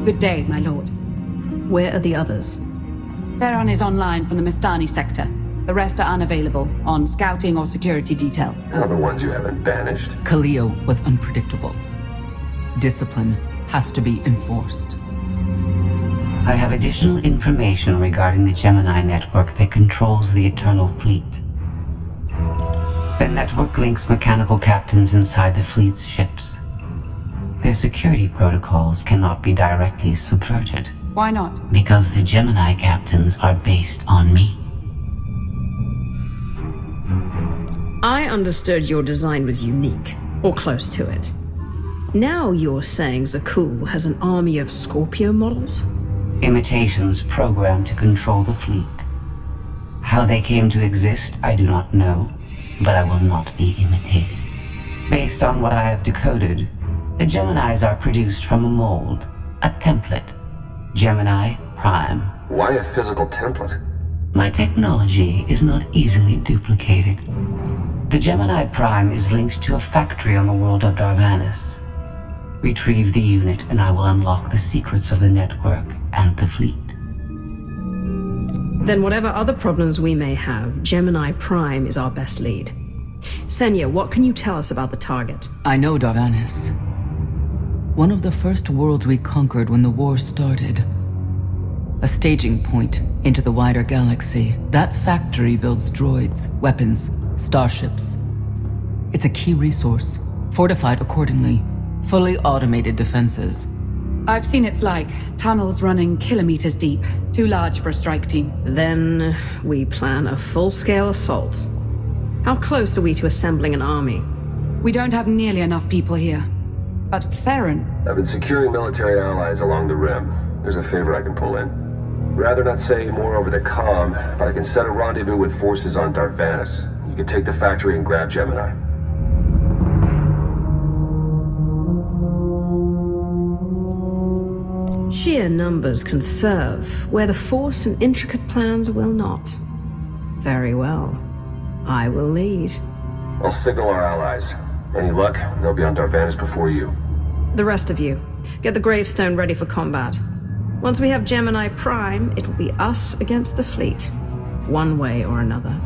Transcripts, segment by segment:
Good day, my lord. Where are the others? Theron is online from the Mistani sector. The rest are unavailable, on scouting or security detail. How the ones you haven't banished? Khalil was unpredictable. Discipline has to be enforced. I have additional information regarding the Gemini network that controls the Eternal Fleet. The network links mechanical captains inside the fleet's ships. Their security protocols cannot be directly subverted. Why not? Because the Gemini captains are based on me. I understood your design was unique, or close to it. Now you're saying Zakul has an army of Scorpio models? Imitations programmed to control the fleet. How they came to exist, I do not know, but I will not be imitated. Based on what I have decoded, the Geminis are produced from a mold, a template. Gemini Prime. Why a physical template? My technology is not easily duplicated. The Gemini Prime is linked to a factory on the world of Darvanis. Retrieve the unit and I will unlock the secrets of the network and the fleet. Then whatever other problems we may have, Gemini Prime is our best lead. Senya, what can you tell us about the target? I know Darvanis. One of the first worlds we conquered when the war started. A staging point into the wider galaxy. That factory builds droids, weapons, starships. It's a key resource, fortified accordingly. Fully automated defenses. I've seen it's like tunnels running kilometers deep. Too large for a strike team. Then we plan a full-scale assault. How close are we to assembling an army? We don't have nearly enough people here. But Theron... I've been securing military allies along the rim. There's a favor I can pull in. Rather not say more over the comm, but I can set a rendezvous with forces on Darvanis. You can take the factory and grab Gemini. Sheer numbers can serve, where the Force and intricate plans will not. Very well. I will lead. I'll signal our allies. Any luck, they'll be on Darvanis before you. The rest of you, get the gravestone ready for combat. Once we have Gemini Prime, it will be us against the fleet, one way or another.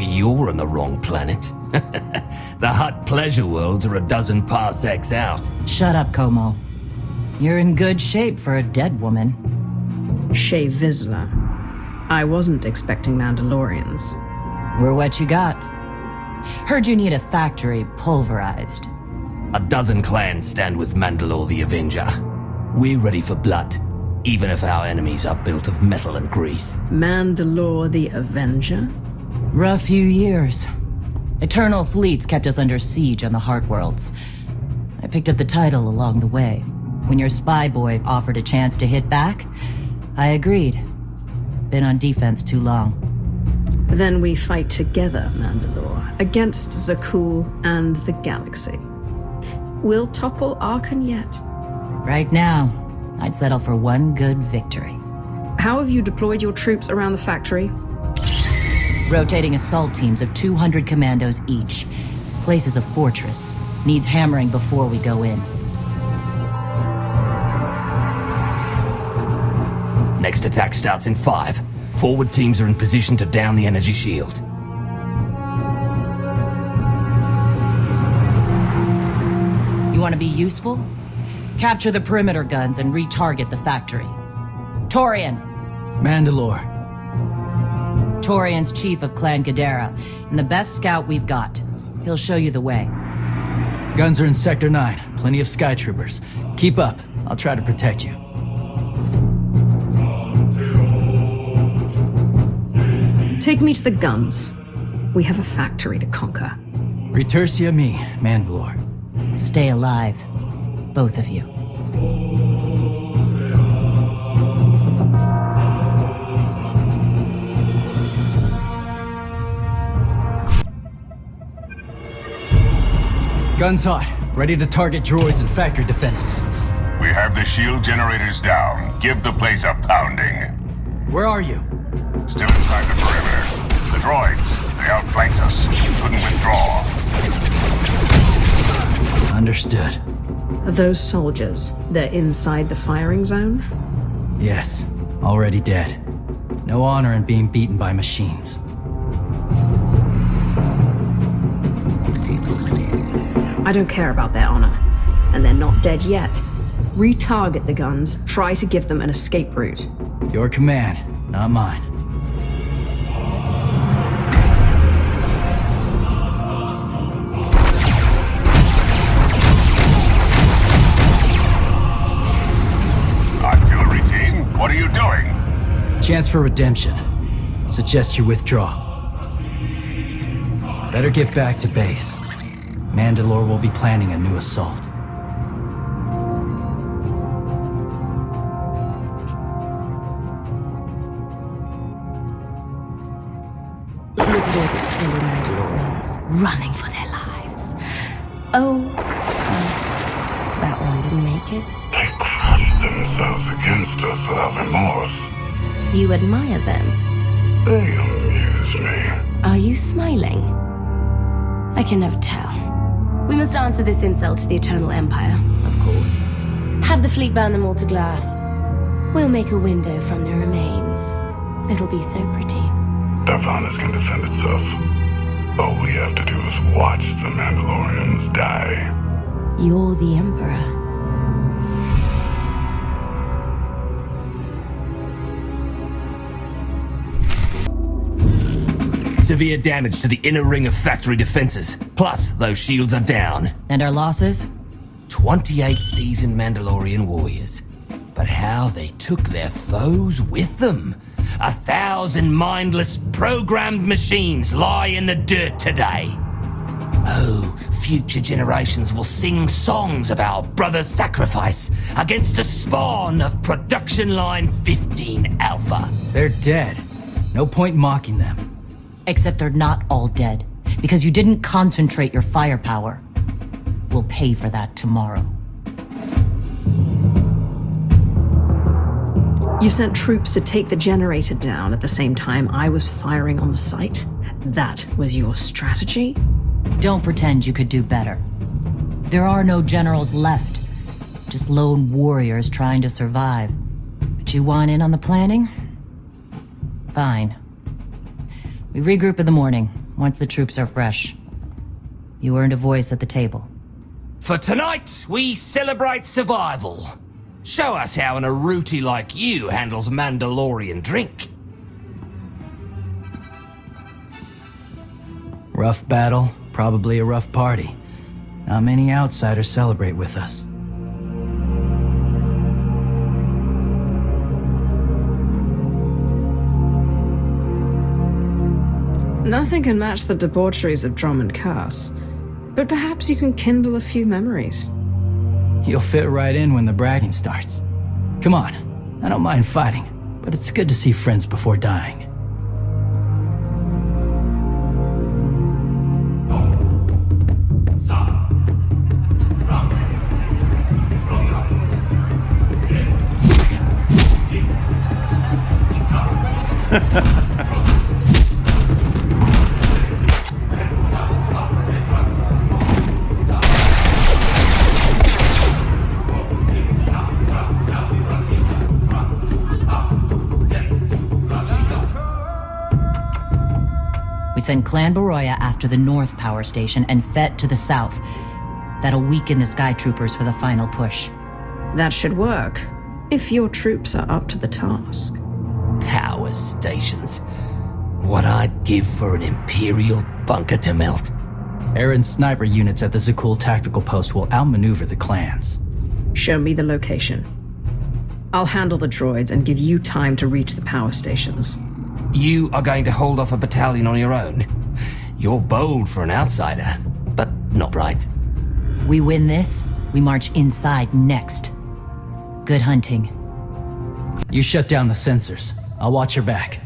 You're on the wrong planet. The Hutt pleasure worlds are a dozen parsecs out. Shut up, Como. You're in good shape for a dead woman. Shay Vizsla. I wasn't expecting Mandalorians. We're what you got. Heard you need a factory pulverized. A dozen clans stand with Mandalore the Avenger. We're ready for blood, even if our enemies are built of metal and grease. Mandalore the Avenger? Rough few years. Eternal fleets kept us under siege on the Heart Worlds. I picked up the title along the way. When your spy boy offered a chance to hit back, I agreed. Been on defense too long. Then we fight together, Mandalore, against Zakul and the galaxy. We'll topple Arkan yet. Right now, I'd settle for one good victory. How have you deployed your troops around the factory? Rotating assault teams of 200 commandos each. Place is a fortress. Needs hammering before we go in. Next attack starts in 5. Forward teams are in position to down the energy shield. You want to be useful? Capture the perimeter guns and retarget the factory. Torian. Mandalore. Torian's chief of Clan Ghidorah, and the best scout we've got. He'll show you the way. Guns are in Sector 9. Plenty of Sky Troopers. Keep up. I'll try to protect you. Take me to the guns. We have a factory to conquer. Retursia me, Mandalore. Stay alive. Both of you. Guns hot. Ready to target droids and factory defenses. We have the shield generators down. Give the place a pounding. Where are you? Still inside the perimeter. The droids, they outflanked us. Couldn't withdraw. Understood. Are those soldiers? They're inside the firing zone? Yes. Already dead. No honor in being beaten by machines. I don't care about their honor. And they're not dead yet. Retarget the guns. Try to give them an escape route. Your command, not mine. Artillery team, what are you doing? Chance for redemption. Suggest you withdraw. Better get back to base. Mandalore will be planning a new assault. Look at all the silly Mandalorians running for their lives. Oh, that one didn't make it. They crushed themselves against us without remorse. You admire them. They amuse me. Are you smiling? I can never tell. We must answer this insult to the Eternal Empire, of course. Have the fleet burn them all to glass. We'll make a window from their remains. It'll be so pretty. Darvanas can defend itself. All we have to do is watch the Mandalorians die. You're the Emperor. Severe damage to the inner ring of factory defenses. Plus, those shields are down. And our losses? 28 seasoned Mandalorian warriors. But how they took their foes with them. 1,000 mindless, programmed machines lie in the dirt today. Oh, future generations will sing songs of our brother's sacrifice against the spawn of Production Line 15 Alpha. They're dead. No point mocking them. Except they're not all dead, because you didn't concentrate your firepower. We'll pay for that tomorrow. You sent troops to take the generator down at the same time I was firing on the site? That was your strategy? Don't pretend you could do better. There are no generals left. Just lone warriors trying to survive. But you want in on the planning? Fine. We regroup in the morning, once the troops are fresh. You earned a voice at the table. For tonight, we celebrate survival. Show us how an Aruti like you handles Mandalorian drink. Rough battle, probably a rough party. Not many outsiders celebrate with us. Nothing can match the debaucheries of Drummond Cass. But perhaps you can kindle a few memories. You'll fit right in when the bragging starts. Come on, I don't mind fighting, but it's good to see friends before dying. We send Clan Baroya after the North Power Station and Fett to the south. That'll weaken the Sky Troopers for the final push. That should work, if your troops are up to the task. Power stations. What I'd give for an Imperial bunker to melt. Aaron's sniper units at the Zakul tactical post will outmaneuver the clans. Show me the location. I'll handle the droids and give you time to reach the power stations. You are going to hold off a battalion on your own? You're bold for an outsider, but not right. We win this, we march inside next. Good hunting. You shut down the sensors. I'll watch your back.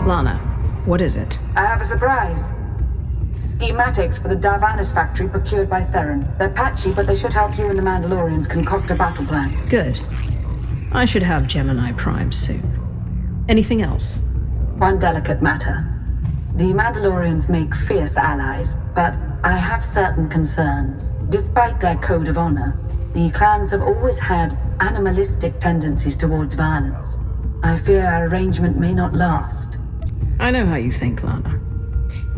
Lana, what is it? I have a surprise. Schematics for the Darvanis factory procured by Theron. They're patchy, but they should help you and the Mandalorians concoct a battle plan. Good. I should have Gemini Prime soon. Anything else? One delicate matter. The Mandalorians make fierce allies, but I have certain concerns. Despite their code of honor, the clans have always had animalistic tendencies towards violence. I fear our arrangement may not last. I know how you think, Lana.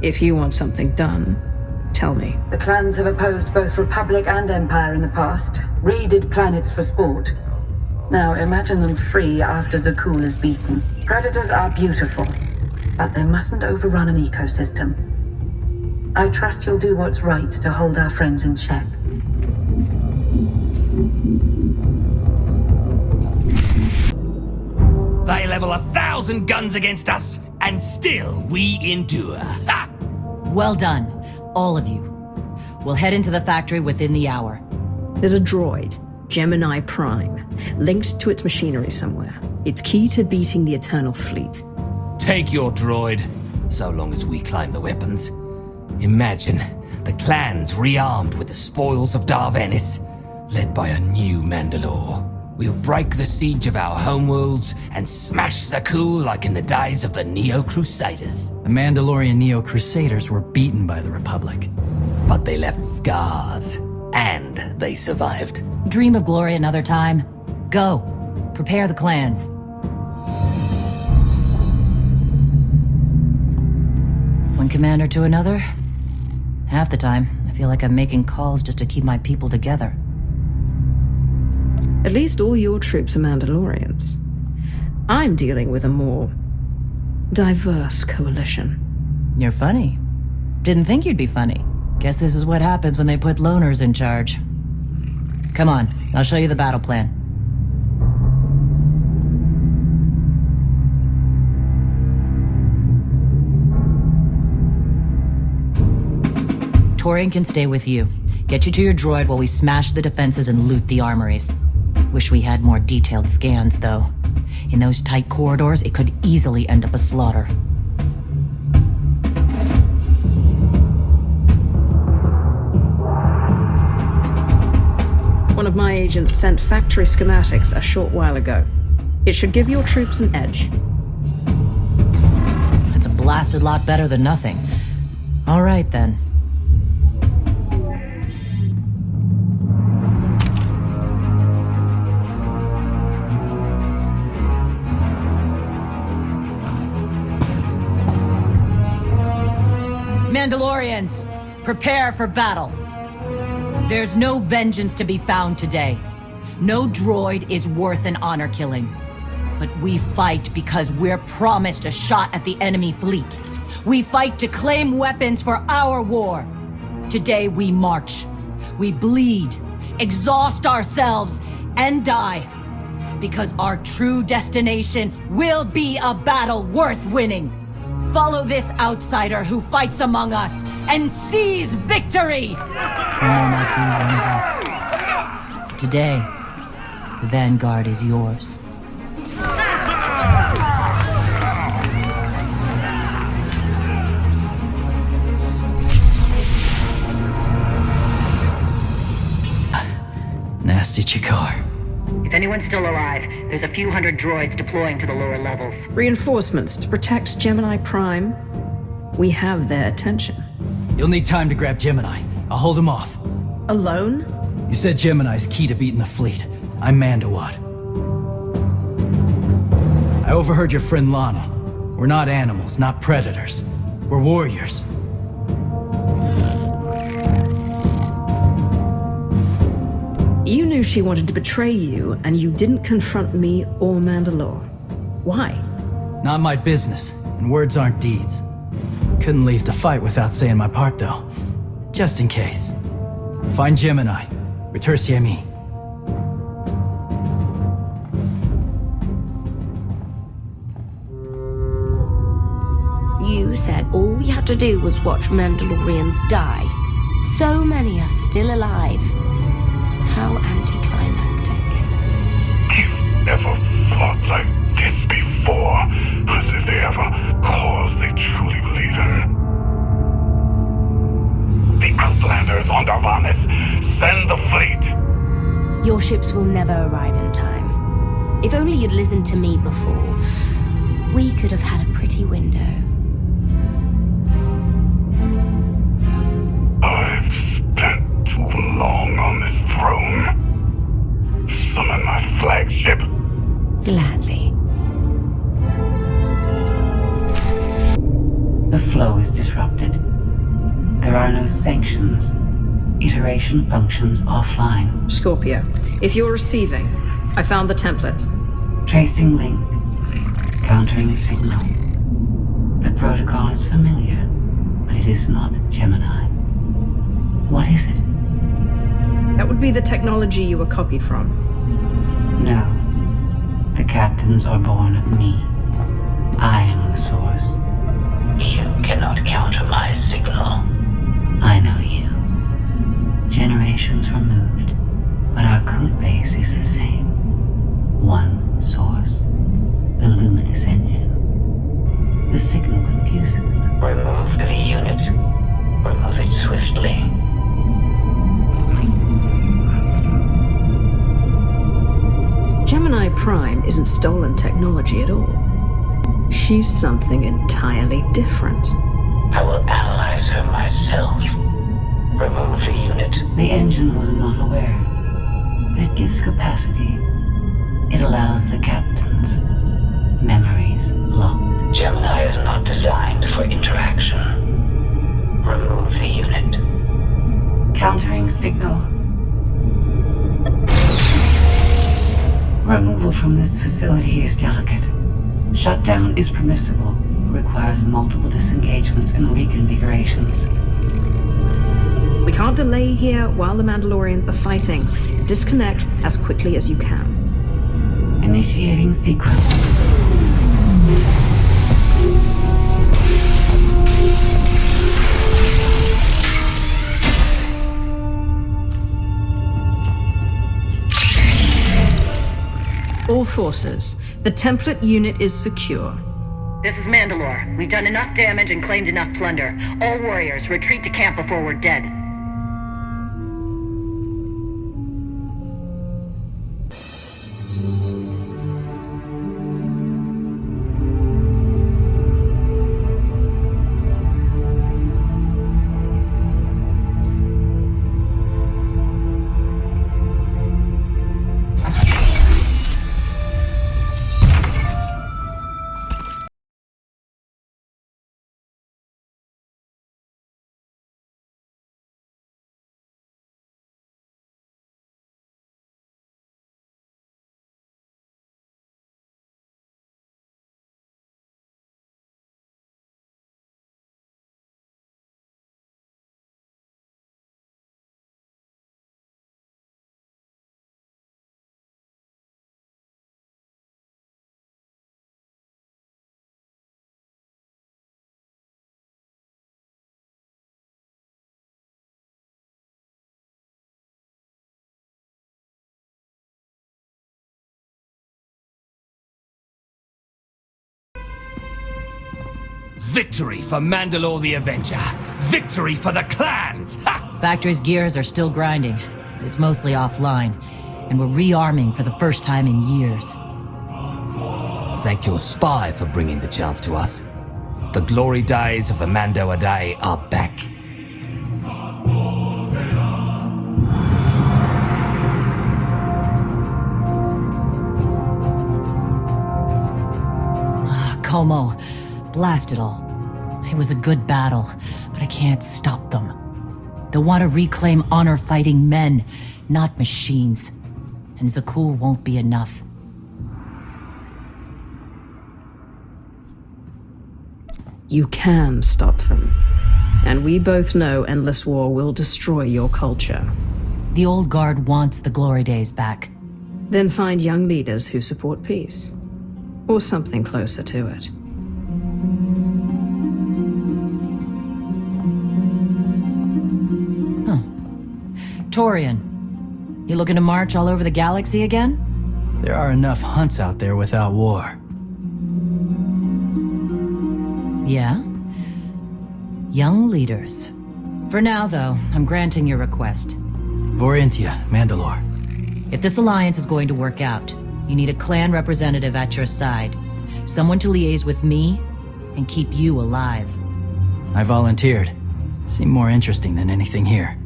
If you want something done, tell me. The clans have opposed both Republic and Empire in the past, raided planets for sport. Now imagine them free after Zakul is beaten. Predators are beautiful, but they mustn't overrun an ecosystem. I trust you'll do what's right to hold our friends in check. They level 1,000 guns against us, and still we endure. Ha! Well done, all of you. We'll head into the factory within the hour. There's a droid, Gemini Prime, linked to its machinery somewhere. It's key to beating the Eternal Fleet. Take your droid, so long as we claim the weapons. Imagine the clans rearmed with the spoils of Darvanis, led by a new Mandalore. We'll break the siege of our homeworlds and smash Zakul like in the days of the Neo-Crusaders. The Mandalorian Neo-Crusaders were beaten by the Republic. But they left scars, and they survived. Dream of glory another time. Go. Prepare the clans. One commander to another? Half the time, I feel like I'm making calls just to keep my people together. At least all your troops are Mandalorians. I'm dealing with a more diverse coalition. You're funny. Didn't think you'd be funny. Guess this is what happens when they put loners in charge. Come on, I'll show you the battle plan. Torian can stay with you. Get you to your droid while we smash the defenses and loot the armories. Wish we had more detailed scans, though. In those tight corridors, it could easily end up a slaughter. One of my agents sent factory schematics a short while ago. It should give your troops an edge. It's a blasted lot better than nothing. All right, then. Mandalorians, prepare for battle. There's no vengeance to be found today. No droid is worth an honor killing. But we fight because we're promised a shot at the enemy fleet. We fight to claim weapons for our war. Today we march. We bleed, exhaust ourselves, and die. Because our true destination will be a battle worth winning. Follow this outsider who fights among us and seize victory! You may not be one of us. Today, the Vanguard is yours. Nasty Chikar. If anyone's still alive, there's a few hundred droids deploying to the lower levels. Reinforcements to protect Gemini Prime. We have their attention. You'll need time to grab Gemini. I'll hold him off. Alone? You said Gemini's key to beating the fleet. I'm Mandawat. I overheard your friend Lana. We're not animals, not predators. We're warriors. knew she wanted to betray you, and you didn't confront me or Mandalore. Why? Not my business, and words aren't deeds. Couldn't leave to fight without saying my part, though. Just in case. Find Gemini. Retursi me. You said all we had to do was watch Mandalorians die. So many are still alive. How anticlimactic. You've never fought like this before, as if they have a cause they truly believe in. The Outlanders on Darvanis, send the fleet! Your ships will never arrive in time. If only you'd listened to me before, we could have had a pretty window. I've spent too long on this throne. Summon my flagship. Gladly. The flow is disrupted. There are no sanctions. Iteration functions offline. Scorpio, if you're receiving, I found the template. Tracing link. Countering signal. The protocol is familiar, but it is not Gemini. What is it? That would be the technology you were copied from. No. The captains are born of me. I am the source. You cannot counter my signal. I know you. Generations removed, but our code base is the same. One source. The luminous engine. The signal confuses. Remove the unit. Remove it swiftly. Gemini Prime isn't stolen technology at all. She's something entirely different. I will analyze her myself. Remove the unit. The engine was not aware, but it gives capacity. It allows the captains. Memories locked. Gemini is not designed for interaction. Remove the unit. Countering signal. Removal from this facility is delicate. Shutdown is permissible, but requires multiple disengagements and reconfigurations. We can't delay here while the Mandalorians are fighting. Disconnect as quickly as you can. Initiating sequence. All forces, the template unit is secure. This is Mandalore. We've done enough damage and claimed enough plunder. All warriors, retreat to camp before we're dead. Victory for Mandalore the Avenger! Victory for the clans! Ha! Factory's gears are still grinding, but it's mostly offline, and we're rearming for the first time in years. Thank your spy for bringing the chance to us. The glory days of the Mando Adae are back. Como, blast it all. It was a good battle, but I can't stop them. They want to reclaim honor-fighting men, not machines. and Zakul won't be enough. You can stop them. And we both know endless war will destroy your culture. The old guard wants the glory days back. Then find young leaders who support peace. Or something closer to it. Torian, you looking to march all over the galaxy again? There are enough hunts out there without war. Yeah? Young leaders. For now, though, I'm granting your request. Vorintia, Mandalore. If this alliance is going to work out, you need a clan representative at your side. Someone to liaise with me and keep you alive. I volunteered. Seemed more interesting than anything here.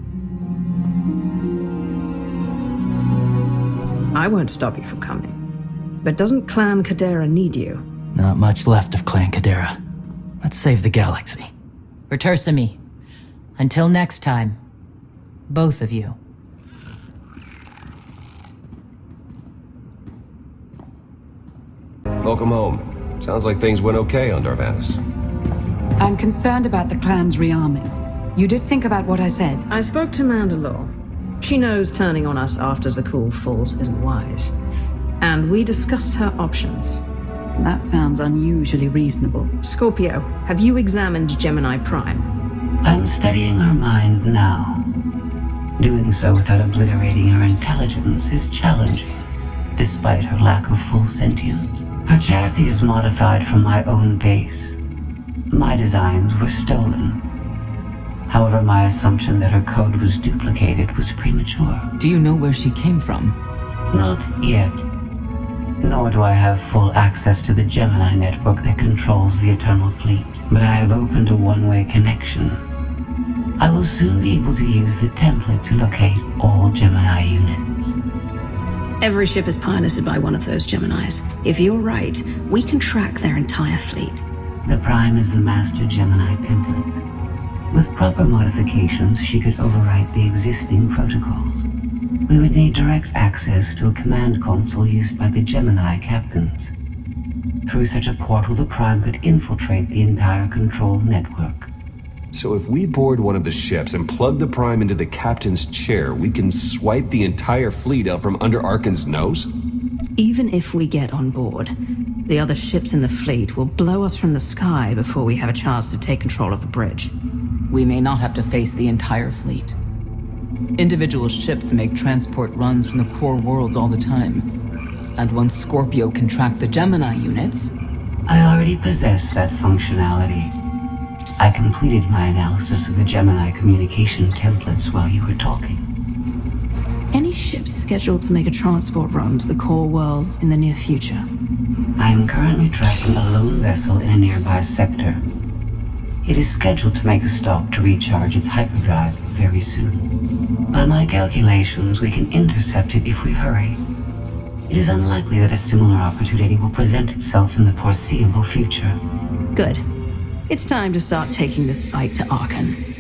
I won't stop you from coming. But doesn't Clan Kadera need you? Not much left of Clan Kadera. Let's save the galaxy. Retursamy. Until next time, both of you. Welcome home. Sounds like things went okay on Darvanis. I'm concerned about the clan's rearming. You did think about what I said. I spoke to Mandalore. She knows turning on us after Zakul falls isn't wise. And we discussed her options. That sounds unusually reasonable. Scorpio, have you examined Gemini Prime? I'm studying her mind now. Doing so without obliterating her intelligence is challenging, despite her lack of full sentience. Her chassis is modified from my own base. My designs were stolen. However, my assumption that her code was duplicated was premature. Do you know where she came from? Not yet. Nor do I have full access to the Gemini network that controls the Eternal Fleet. But I have opened a one-way connection. I will soon be able to use the template to locate all Gemini units. Every ship is piloted by one of those Geminis. If you're right, we can track their entire fleet. The Prime is the master Gemini template. With proper modifications, she could overwrite the existing protocols. We would need direct access to a command console used by the Gemini captains. Through such a portal, the Prime could infiltrate the entire control network. So if we board one of the ships and plug the Prime into the captain's chair, we can swipe the entire fleet out from under Arkan's nose? Even if we get on board, the other ships in the fleet will blow us from the sky before we have a chance to take control of the bridge. We may not have to face the entire fleet. Individual ships make transport runs from the core worlds all the time. And once Scorpio can track the Gemini units... I already possess that functionality. I completed my analysis of the Gemini communication templates while you were talking. Any ships scheduled to make a transport run to the core worlds in the near future? I am currently tracking a lone vessel in a nearby sector. It is scheduled to make a stop to recharge its hyperdrive very soon. By my calculations, we can intercept it if we hurry. It is unlikely that a similar opportunity will present itself in the foreseeable future. Good. It's time to start taking this fight to Arkan.